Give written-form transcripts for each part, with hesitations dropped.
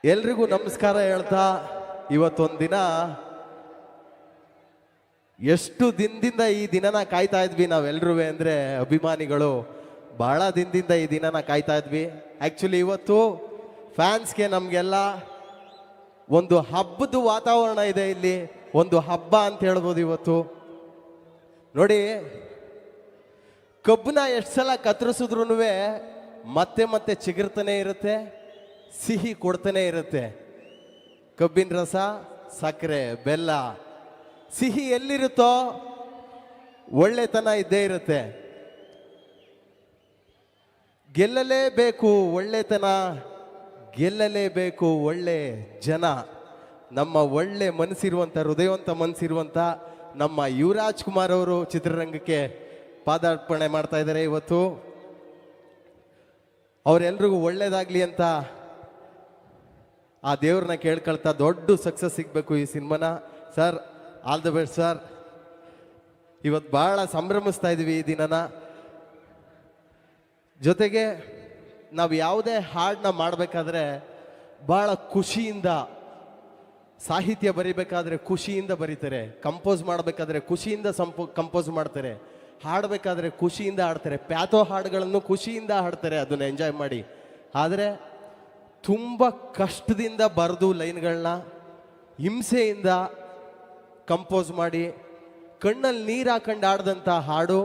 ಎಲ್ರಿಗೂ ನಮಸ್ಕಾರ ಹೇಳ್ತಾ ಇವತ್ತೊಂದು ದಿನ ಎಷ್ಟು ದಿನದಿಂದ ಈ ದಿನನ ಕಾಯ್ತಾ ಇದ್ವಿ ನಾವೆಲ್ಲರೂ ಅಂದರೆ ಅಭಿಮಾನಿಗಳು ಬಹಳ ದಿನದಿಂದ ಈ ದಿನನ ಕಾಯ್ತಾ ಇದ್ವಿ. ಆ್ಯಕ್ಚುಲಿ ಇವತ್ತು ಫ್ಯಾನ್ಸ್ಗೆ ನಮಗೆಲ್ಲ ಒಂದು ಹಬ್ಬದ ವಾತಾವರಣ ಇದೆ, ಇಲ್ಲಿ ಒಂದು ಹಬ್ಬ ಅಂತ ಹೇಳ್ಬೋದು. ಇವತ್ತು ನೋಡಿ, ಕಬ್ಬನ್ನ ಎಷ್ಟು ಸಲ ಕತ್ತರಿಸಿದ್ರು ಮತ್ತೆ ಮತ್ತೆ ಚಿಗುರ್ತಾನೆ ಇರುತ್ತೆ, ಸಿಹಿ ಕೊಡ್ತಾನೆ ಇರುತ್ತೆ. ಕಬ್ಬಿನ ರಸ, ಸಕ್ಕರೆ, ಬೆಲ್ಲ, ಸಿಹಿ ಎಲ್ಲಿರುತ್ತೋ ಒಳ್ಳೆತನ ಇದ್ದೇ ಇರುತ್ತೆ. ಗೆಲ್ಲಲೇಬೇಕು ಒಳ್ಳೆತನ, ಗೆಲ್ಲಲೇಬೇಕು ಒಳ್ಳೆ ಜನ. ನಮ್ಮ ಒಳ್ಳೆ ಮನಸ್ಸಿರುವಂಥ, ಹೃದಯವಂತ ಮನಸ್ಸಿರುವಂಥ ನಮ್ಮ ಯುವರಾಜ್ ಕುಮಾರ್ ಅವರು ಚಿತ್ರರಂಗಕ್ಕೆ ಪಾದಾರ್ಪಣೆ ಮಾಡ್ತಾ ಇದ್ದಾರೆ. ಇವತ್ತು ಅವರೆಲ್ರಿಗೂ ಒಳ್ಳೇದಾಗಲಿ ಅಂತ ಆ ದೇವ್ರನ್ನ ಕೇಳ್ಕೊಳ್ತಾ ದೊಡ್ಡ ಸಕ್ಸಸ್ ಸಿಗಬೇಕು ಈ ಸಿನಿಮಾನ. Sir, all the best sir. ಇವತ್ತು ಭಾಳ ಸಂಭ್ರಮಿಸ್ತಾ ಇದ್ದೀವಿ ಈ ದಿನನ. ಜೊತೆಗೆ ನಾವು ಯಾವುದೇ ಹಾಡನ್ನ ಮಾಡಬೇಕಾದ್ರೆ ಭಾಳ ಖುಷಿಯಿಂದ, ಸಾಹಿತ್ಯ ಬರಿಬೇಕಾದ್ರೆ ಖುಷಿಯಿಂದ ಬರೀತಾರೆ, ಕಂಪೋಸ್ ಮಾಡಬೇಕಾದ್ರೆ ಖುಷಿಯಿಂದ ಕಂಪೋಸ್ ಮಾಡ್ತಾರೆ, ಹಾಡಬೇಕಾದ್ರೆ ಖುಷಿಯಿಂದ ಹಾಡ್ತಾರೆ, ಪ್ಯಾಥೋ ಹಾಡುಗಳನ್ನು ಖುಷಿಯಿಂದ ಹಾಡ್ತಾರೆ, ಅದನ್ನು ಎಂಜಾಯ್ ಮಾಡಿ. ಆದರೆ ತುಂಬ ಕಷ್ಟದಿಂದ ಬರೆದು ಲೈನ್ಗಳನ್ನ ಹಿಂಸೆಯಿಂದ ಕಂಪೋಸ್ ಮಾಡಿ ಕಣ್ಣಲ್ಲಿ ನೀರು ಹಾಕೊಂಡು ಆಡ್ದಂಥ ಹಾಡು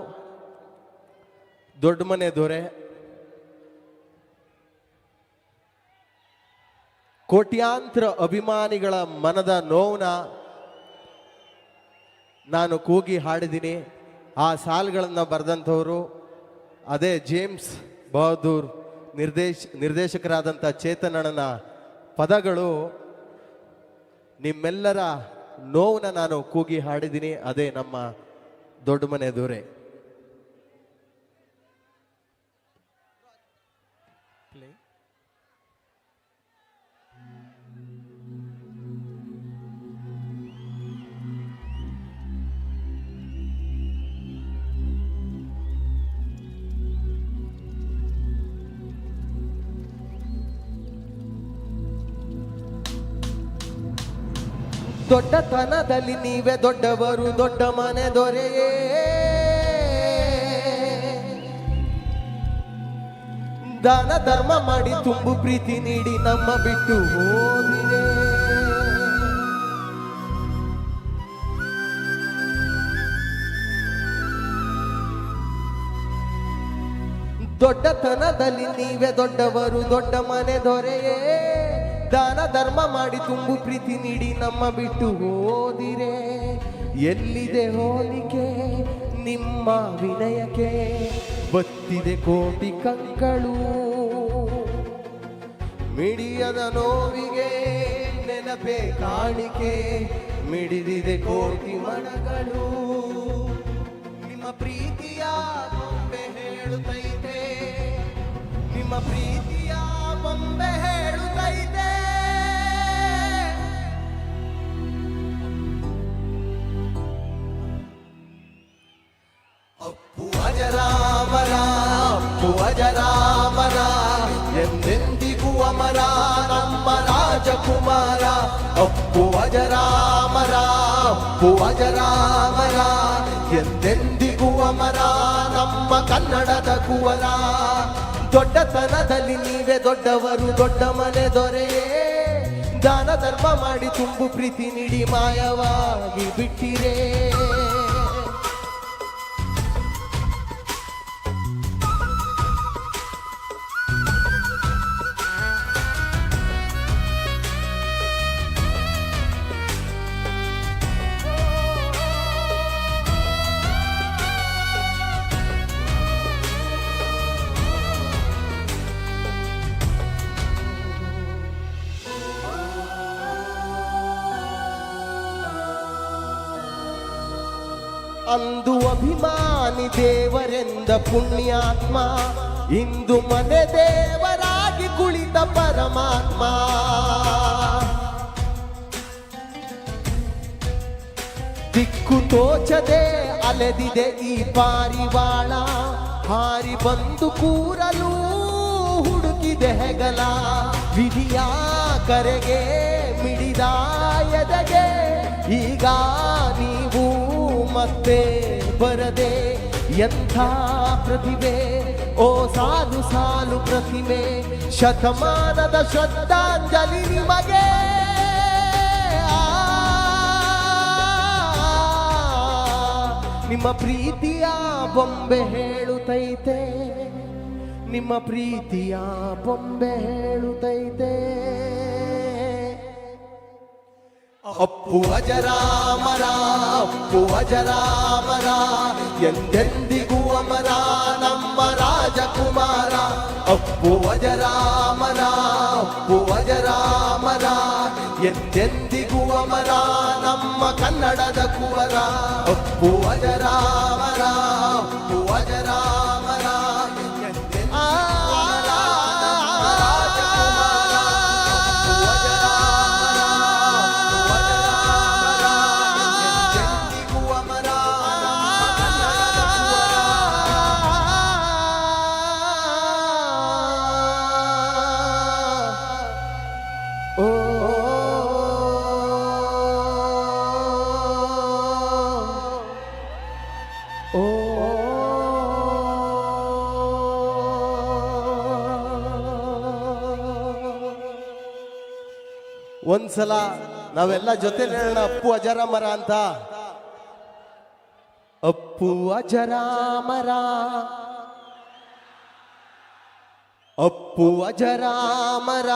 ದೊಡ್ಡ ಮನೆ ದೊರೆ. ಕೋಟ್ಯಾಂತರ ಅಭಿಮಾನಿಗಳ ಮನದ ನೋವನ್ನ ನಾನು ಕೂಗಿ ಹಾಡಿದ್ದೀನಿ. ಆ ಸಾಲುಗಳನ್ನು ಬರೆದಂಥವರು ಅದೇ ಜೇಮ್ಸ್ ಬಹದ್ದೂರ್, ನಿರ್ದೇಶಕರಾದಂಥ ಚೇತನ್ ಅಣ್ಣನ ಪದಗಳು. ನಿಮ್ಮೆಲ್ಲರ ನೋವನ್ನ ನಾನು ಕೂಗಿ ಹಾಡಿದ್ದೀನಿ, ಅದೇ ನಮ್ಮ ದೊಡ್ಡ ಮನೆ ದೊರೆ. ದೊಡ್ಡತನದಲ್ಲಿ ನೀವೇ ದೊಡ್ಡವರು, ದೊಡ್ಡ ಮನೆ ದೊರೆಯೇ. ದಾನ ಧರ್ಮ ಮಾಡಿ ತುಂಬು ಪ್ರೀತಿ ನೀಡಿ ನಮ್ಮ ಬಿಟ್ಟು ಹೋದಿರೆ. ದೊಡ್ಡತನದಲ್ಲಿ ನೀವೇ ದೊಡ್ಡವರು, ದೊಡ್ಡ ಮನೆ ದೊರೆಯೇ. ದಾನ ಧರ್ಮ ಮಾಡಿ ತುಂಬು ಪ್ರೀತಿ ನೀಡಿ ನಮ್ಮ ಬಿಟ್ಟು ಹೋದಿರೆ. ಎಲ್ಲಿದೆ ಹೋಲಿಕೆ ನಿಮ್ಮ ವಿನಯಕ್ಕೆ, ಬತ್ತಿದೆ ಕೋಟಿ ಕಂಗಳು. ಮಿಡಿಯದ ನೋವಿಗೆ ನೆನಪೇ ಕಾಣಿಕೆ, ಮಿಡಿದಿದೆ ಕೋಟಿ ಮನಗಳು. ನಿಮ್ಮ ಪ್ರೀತಿಯ ಬೊಂಬೆ ಹೇಳುತ್ತೈತೆ, ನಿಮ್ಮ ಪ್ರೀತಿಯ ಬೊಂಬೆ ಹೇಳುತ್ತೈತೆ. ಅಪ್ಪು ಅಜರಾಮರ, ಅಪ್ಪು ಅಜರಾಮರ, ಎಂದೆಂದಿಗೂ ಅಮರ ನಮ್ಮ ರಾಜಕುಮಾರ. ಅಪ್ಪು ಅಜರಾಮರ, ಅಪ್ಪು ಅಜರಾಮರ, ಎಂದೆಂದಿಗೂ ಅಮರ ನಮ್ಮ ಕನ್ನಡದ ಕುವರ. ದೊಡ್ಡತನದಲ್ಲಿ ನೀವೇ ದೊಡ್ಡವರು, ದೊಡ್ಡ ಮನೆ ದೊರೆಯೇ. ದಾನ ಧರ್ಮ ಮಾಡಿ ತುಂಬು ಪ್ರೀತಿ ನೀಡಿ ಮಾಯವಾಗಿ ಬಿಟ್ಟಿರೇ. ಅಂದು ಅಭಿಮಾನಿ ದೇವರೆಂದ ಪುಣ್ಯಾತ್ಮ, ಇಂದು ಮನೆ ದೇವರಾಗಿ ಕುಳಿತ ಪರಮಾತ್ಮ. ದಿಕ್ಕು ತೋಚದೆ ಅಲೆದಿದೆ ಈ ಪಾರಿವಾಳ, ಹಾರಿ ಬಂದು ಕೂರಲು ಹುಡುಕಿದೆ ಹೆಗಲ. ವಿಧಿಯ ಕರೆಗೆ ಮಿಡಿದ ಎದೆಗೆ ಈಗ ನೀವು ಮತ್ತೆ ಬರದೆ ಎಂಥ ಪ್ರತಿಭೆ ಓ ಸಾಲು ಸಾಲು ಪ್ರತಿಮೆ ಶತಮಾನದ ಶ್ರದ್ಧಾಂಜಲಿ ನಿಮಗೆ ನಿಮ್ಮ ಪ್ರೀತಿಯ ಬೊಂಬೆ ಹೇಳುತ್ತೈತೆ ನಿಮ್ಮ ಪ್ರೀತಿಯ ಬೊಂಬೆ ಹೇಳುತ್ತೈತೆ ಅಪ್ಪು ಅಜರಾಮರ ಅಪ್ಪು ಅಜರಾಮರ ಎಂದೆಂದಿಗೂ ಅಮರ ನಮ್ಮ ರಾಜಕುಮಾರ ಅಪ್ಪು ಅಜರಾಮರ ಅಪ್ಪು ಅಜರಾಮರ ಎಂದೆಂದಿಗೂ ಅಮರ ನಮ್ಮ ಕನ್ನಡದ ಕುವರ ಅಪ್ಪು ಅಜರಾಮರ ಅಪ್ಪು ಅಜರಾಮರ ಒಂದ್ಸಲ ನಾವೆಲ್ಲ ಜೊತೆ ಹೇಳೋಣ ಅಪ್ಪು ಅಜರಾಮರ ಅಂತ ಅಪ್ಪು ಅಜರಾಮರ ಅಪ್ಪು ಅಜರಾಮರ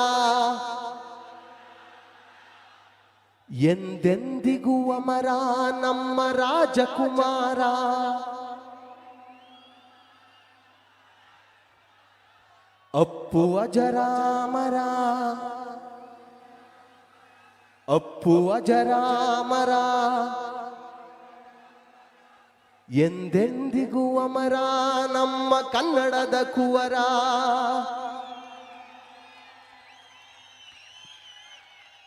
ಎಂದೆಂದಿಗೂ ಅಮರ ನಮ್ಮ ರಾಜಕುಮಾರ ಅಪ್ಪು ಅಜರಾಮರ ಅಪ್ಪು ಅಜರಾಮರ ಎಂದೆಂದಿಗೂ ಅಮರ ನಮ್ಮ ಕನ್ನಡದ ಕುವರ